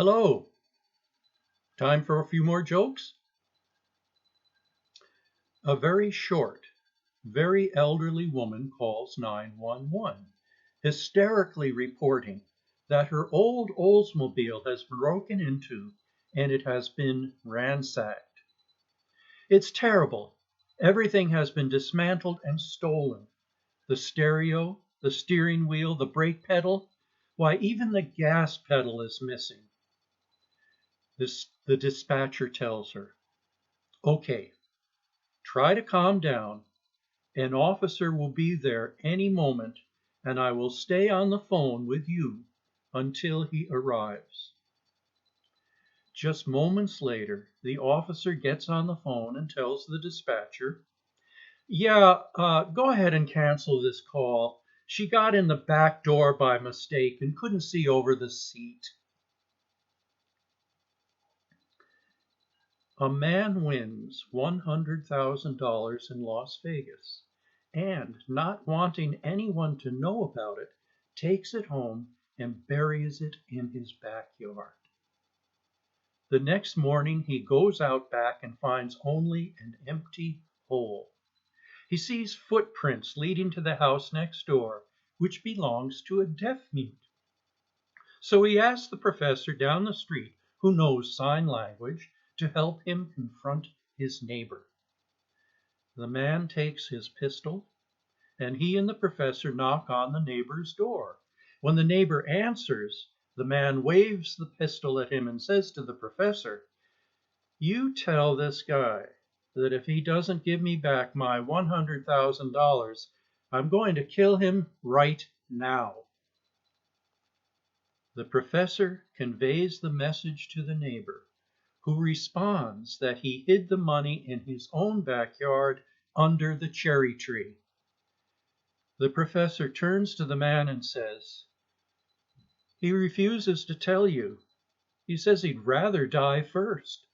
Hello. Time for a few more jokes? A very short, very elderly woman calls 911, hysterically reporting that her old Oldsmobile has broken into and it has been ransacked. It's terrible. Everything has been dismantled and stolen. The stereo, the steering wheel, the brake pedal, why, even the gas pedal is missing. The dispatcher tells her, "Okay, try to calm down. An officer will be there any moment, and I will stay on the phone with you until he arrives." Just moments later, the officer gets on the phone and tells the dispatcher, "Yeah, go ahead and cancel this call. She got in the back door by mistake and couldn't see over the seat." A man wins $100,000 in Las Vegas and, not wanting anyone to know about it, takes it home and buries it in his backyard. The next morning he goes out back and finds only an empty hole. He sees footprints leading to the house next door, which belongs to a deaf mute. So he asks the professor down the street, who knows sign language, to help him confront his neighbor. The man takes his pistol, and he and the professor knock on the neighbor's door. When the neighbor answers, the man waves the pistol at him and says to the professor, "You tell this guy that if he doesn't give me back my $100,000, I'm going to kill him right now." The professor conveys the message to the neighbor, who responds that he hid the money in his own backyard under the cherry tree. The professor turns to the man and says, "He refuses to tell you. He says he'd rather die first."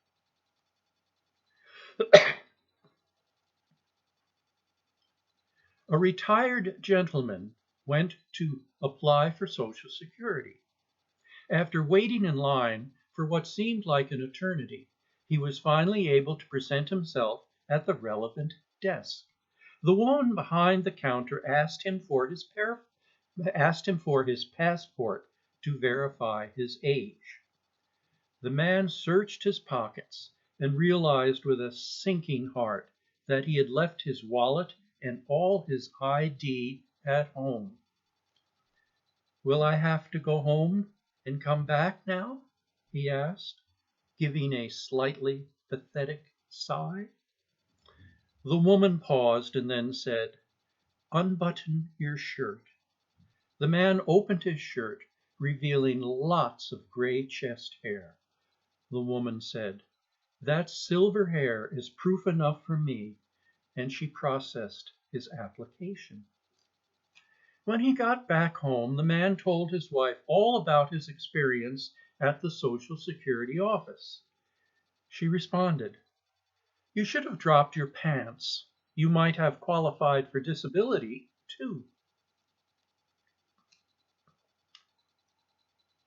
A retired gentleman went to apply for Social Security. After waiting in line for what seemed like an eternity, he was finally able to present himself at the relevant desk. The woman behind the counter asked him for his passport to verify his age. The man searched his pockets and realized with a sinking heart that he had left his wallet and all his ID at home. "Will I have to go home and come back now?" he asked, giving a slightly pathetic sigh. The woman paused and then said, "Unbutton your shirt." The man opened his shirt, revealing lots of gray chest hair. The woman said, "That silver hair is proof enough for me," and she processed his application. When he got back home, the man told his wife all about his experience at the Social Security office. She responded, "You should have dropped your pants. You might have qualified for disability, too."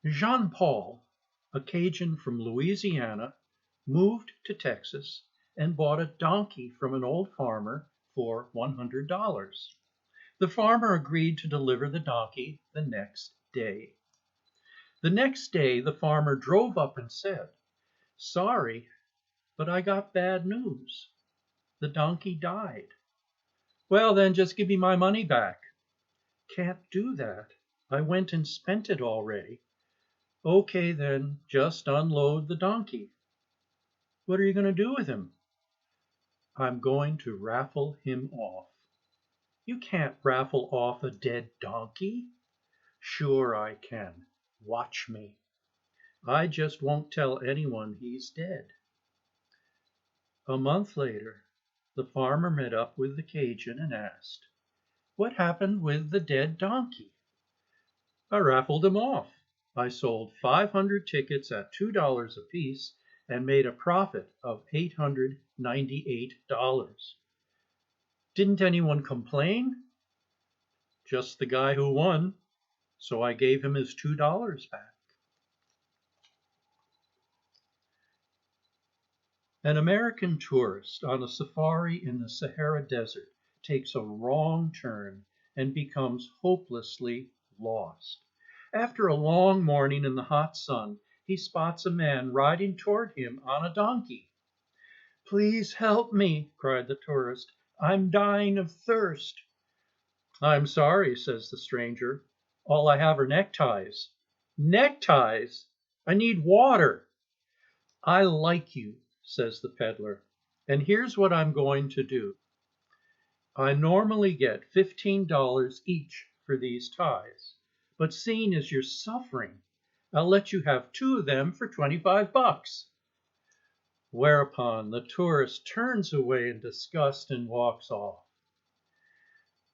Jean Paul, a Cajun from Louisiana, moved to Texas and bought a donkey from an old farmer for $100. The farmer agreed to deliver the donkey the next day. The next day, the farmer drove up and said, "Sorry, but I got bad news. The donkey died." "Well, then just give me my money back." "Can't do that. I went and spent it already." "Okay, then just unload the donkey." "What are you going to do with him?" "I'm going to raffle him off." "You can't raffle off a dead donkey." "Sure I can. Watch me. I just won't tell anyone he's dead." A month later, the farmer met up with the Cajun and asked, "What happened with the dead donkey?" "I raffled him off. I sold 500 tickets at $2 apiece and made a profit of $898. "Didn't anyone complain?" "Just the guy who won, so I gave him his $2 back." An American tourist on a safari in the Sahara Desert takes a wrong turn and becomes hopelessly lost. After a long morning in the hot sun, he spots a man riding toward him on a donkey. "Please help me," cried the tourist. "I'm dying of thirst." "I'm sorry," says the stranger. "All I have are neckties." "Neckties? I need water." "I like you," says the peddler, "and here's what I'm going to do. I normally get $15 each for these ties, but seeing as you're suffering, I'll let you have two of them for $25." Whereupon the tourist turns away in disgust and walks off.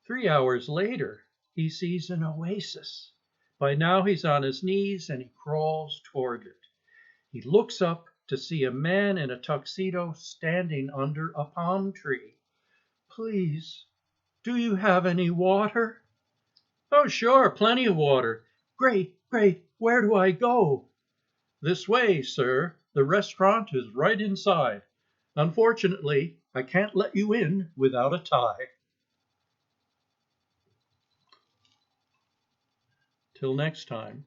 3 hours later, he sees an oasis. By now he's on his knees and he crawls toward it. He looks up to see a man in a tuxedo standing under a palm tree. "Please, do you have any water?" "Oh, sure, plenty of water." "Great, great. Where do I go?" "This way, sir. The restaurant is right inside. Unfortunately, I can't let you in without a tie." Till next time.